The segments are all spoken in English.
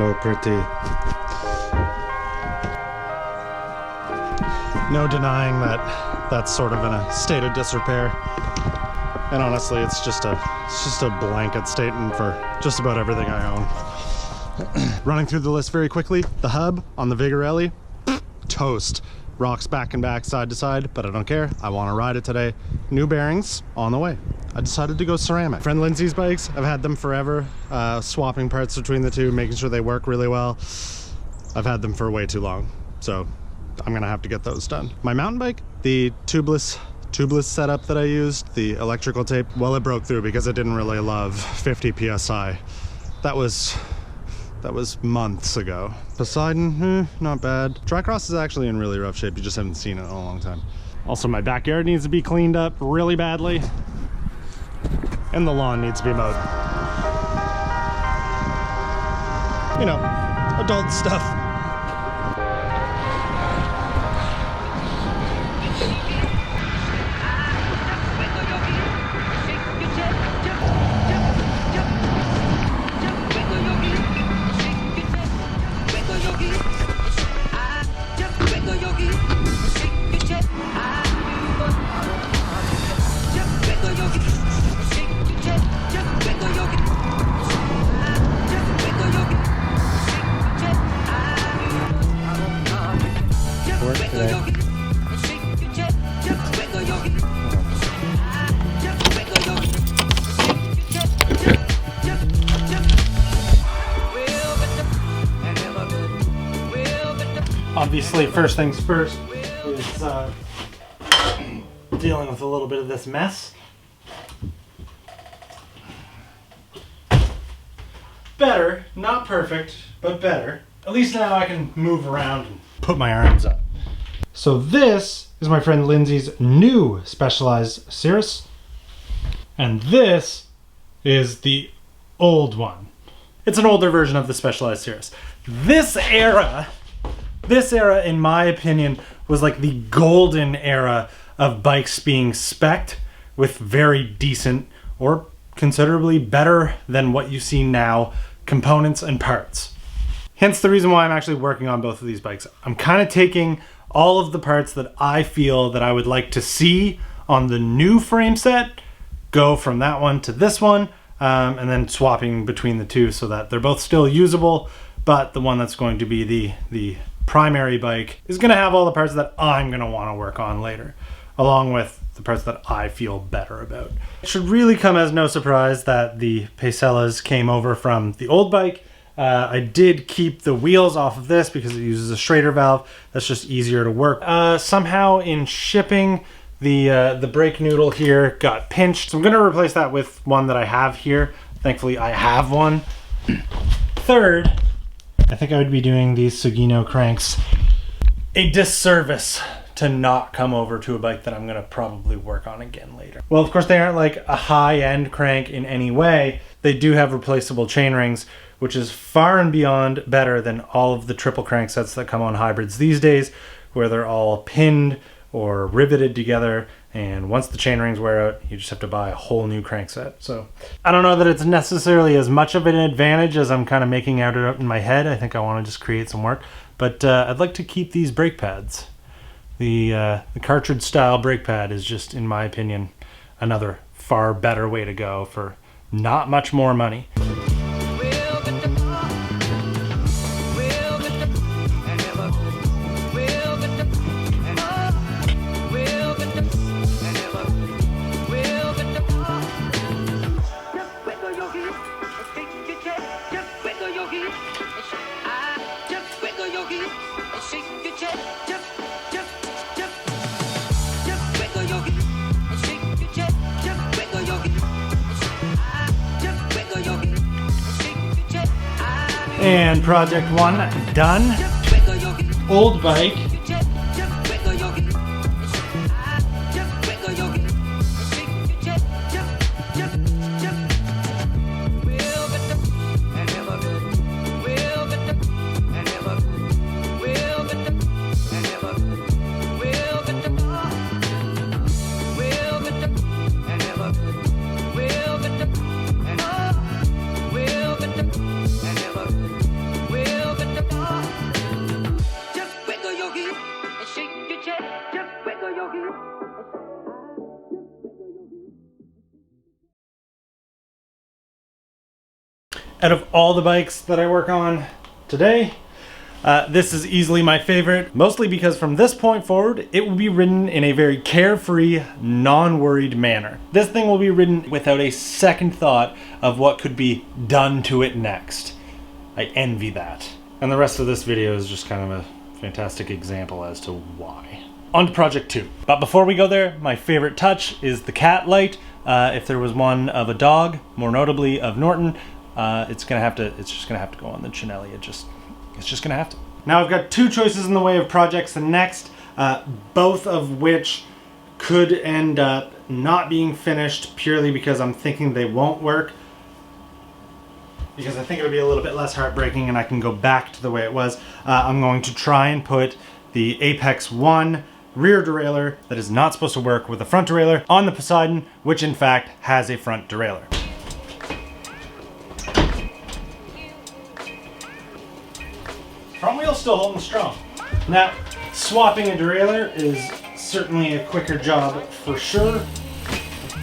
Hello, pretty. No denying that that's sort of in a state of disrepair. And honestly, it's just a blanket statement for just about everything I own. Running through the list very quickly, the hub on the Vigorelli, toast. Rocks back and back, side to side, but I don't care. I want to ride it today. New bearings on the way. I decided to go ceramic. Friend Lindsay's bikes, I've had them forever. Swapping parts between the two, making sure they work really well. I've had them for way too long, so I'm gonna have to get those done. My mountain bike, the tubeless setup that I used, the electrical tape, well, it broke through because it didn't really love 50 PSI. That was months ago. Poseidon, not bad. Tricross is actually in really rough shape. You just haven't seen it in a long time. Also, my backyard needs to be cleaned up really badly. And the lawn needs to be mowed. You know, adult stuff. Obviously, first things first is dealing with a little bit of this mess. Better, not perfect, but better. At least now I can move around and put my arms up. So this is my friend Lindsay's new Specialized Cirrus, and this is the old one. It's an older version of the Specialized Cirrus. This era, in my opinion, was like the golden era of bikes being spec'd with very decent or considerably better than what you see now components and parts. Hence the reason why I'm actually working on both of these bikes. I'm kind of taking all of the parts that I feel that I would like to see on the new frame set, go from that one to this one, and then swapping between the two so that they're both still usable, but the one that's going to be the primary bike is going to have all the parts that I'm going to want to work on later, along with the parts that I feel better about. It should really come as no surprise that the Pacellas came over from the old bike. I did keep the wheels off of this because it uses a Schrader valve. That's just easier to work. Somehow in shipping, the brake noodle here got pinched. So I'm going to replace that with one that I have here. Thankfully, I have one. Third, I think I would be doing these Sugino cranks a disservice to not come over to a bike that I'm going to probably work on again later. Well, of course, they aren't like a high-end crank in any way. They do have replaceable chain rings, which is far and beyond better than all of the triple crank sets that come on hybrids these days, where they're all pinned or riveted together, and once the chain rings wear out, you just have to buy a whole new crank set. So I don't know that it's necessarily as much of an advantage as I'm kind of making out in my head. I think I want to just create some work, but I'd like to keep these brake pads. The cartridge style brake pad is just, in my opinion, another far better way to go for not much more money. And project one done. Old bike. Out of all the bikes that I work on today, this is easily my favorite, mostly because from this point forward, it will be ridden in a very carefree, non-worried manner. This thing will be ridden without a second thought of what could be done to it next. I envy that. And the rest of this video is just kind of a fantastic example as to why. On to Project 2. But before we go there, my favorite touch is the cat light. If there was one of a dog, more notably of Norton, it's just gonna have to go on the Chinelli. It's just gonna have to. Now I've got two choices in the way of projects the next, both of which could end up not being finished purely because I'm thinking they won't work. Because I think it'll be a little bit less heartbreaking and I can go back to the way it was. I'm going to try and put the Apex 1 rear derailleur that is not supposed to work with a front derailleur on the Poseidon, which in fact has a front derailleur. Front wheel's still holding strong. Now, swapping a derailleur is certainly a quicker job for sure.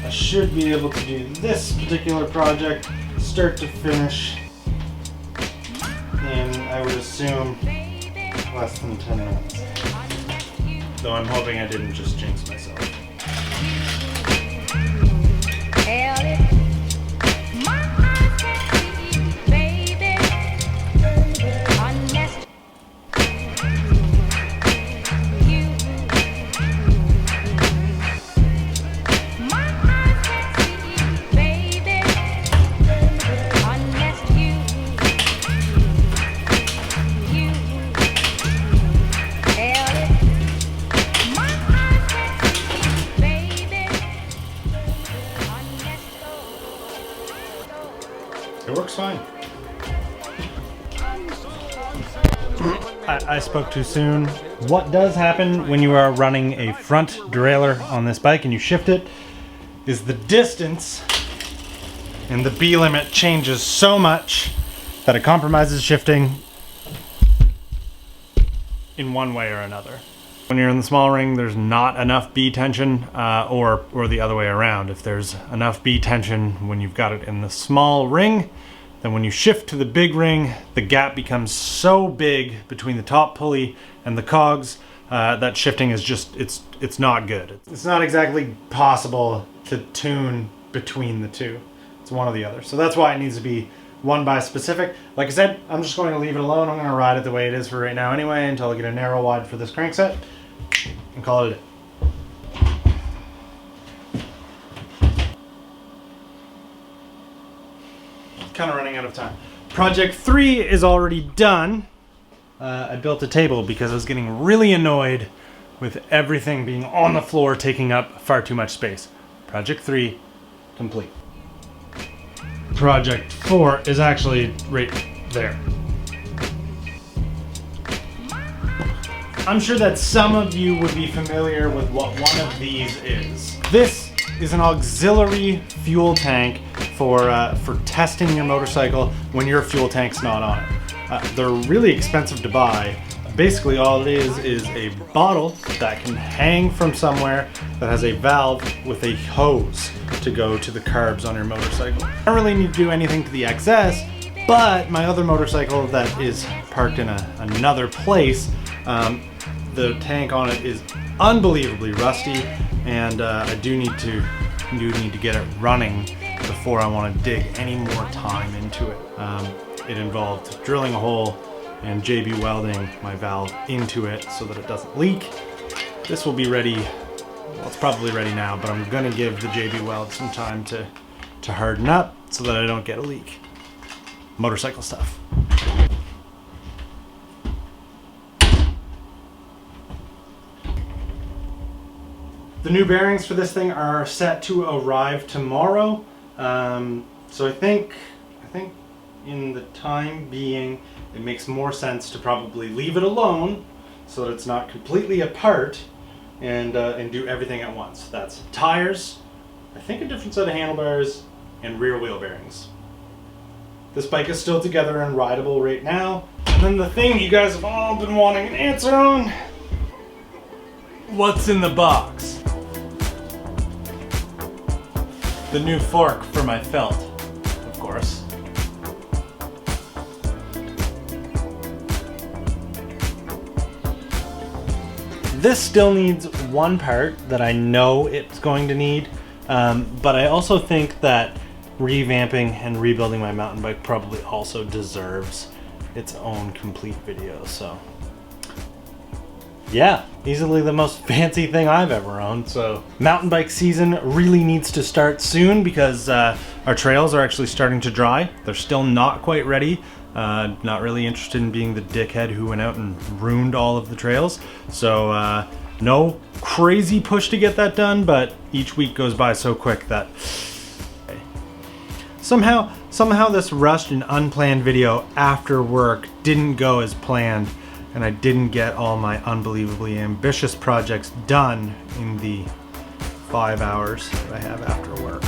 I should be able to do this particular project start to finish in, I would assume, less than 10 minutes. Though I'm hoping I didn't just jinx myself. It works fine. I spoke too soon. What does happen when you are running a front derailleur on this bike and you shift it is the distance and the B limit changes so much that it compromises shifting in one way or another. When you're in the small ring, there's not enough B tension, or the other way around. If there's enough B tension when you've got it in the small ring, then when you shift to the big ring, the gap becomes so big between the top pulley and the cogs that shifting is just, it's not good. It's not exactly possible to tune between the two. It's one or the other. So that's why it needs to be one by specific. Like I said, I'm just going to leave it alone. I'm going to ride it the way it is for right now anyway until I get a narrow wide for this crankset and call it a day. Kind of running out of time. Project 3 is already done. I built a table because I was getting really annoyed with everything being on the floor taking up far too much space. Project 3 complete. Project 4 is actually right there. I'm sure that some of you would be familiar with what one of these is. This is an auxiliary fuel tank for testing your motorcycle when your fuel tank's not on it. They're really expensive to buy. Basically all it is a bottle that can hang from somewhere that has a valve with a hose to go to the carbs on your motorcycle. I don't really need to do anything to the XS, but my other motorcycle that is parked in another place, the tank on it is unbelievably rusty, and I do need to get it running before I want to dig any more time into it. It involved drilling a hole and JB welding my valve into it so that it doesn't leak. This will be ready, well, it's probably ready now, but I'm gonna give the JB weld some time to harden up so that I don't get a leak. Motorcycle stuff. The new bearings for this thing are set to arrive tomorrow. So I think in the time being, it makes more sense to probably leave it alone so that it's not completely apart and do everything at once. That's tires, I think a different set of handlebars, and rear wheel bearings. This bike is still together and rideable right now. And then the thing you guys have all been wanting an answer on, what's in the box? The new fork for my felt, of course. This still needs one part that I know it's going to need, but I also think that revamping and rebuilding my mountain bike probably also deserves its own complete video. So yeah, easily the most fancy thing I've ever owned. So mountain bike season really needs to start soon because our trails are actually starting to dry. They're still not quite ready. Not really interested in being the dickhead who went out and ruined all of the trails. So no crazy push to get that done, but each week goes by so quick that somehow this rushed and unplanned video after work didn't go as planned, and I didn't get all my unbelievably ambitious projects done in the 5 hours that I have after work.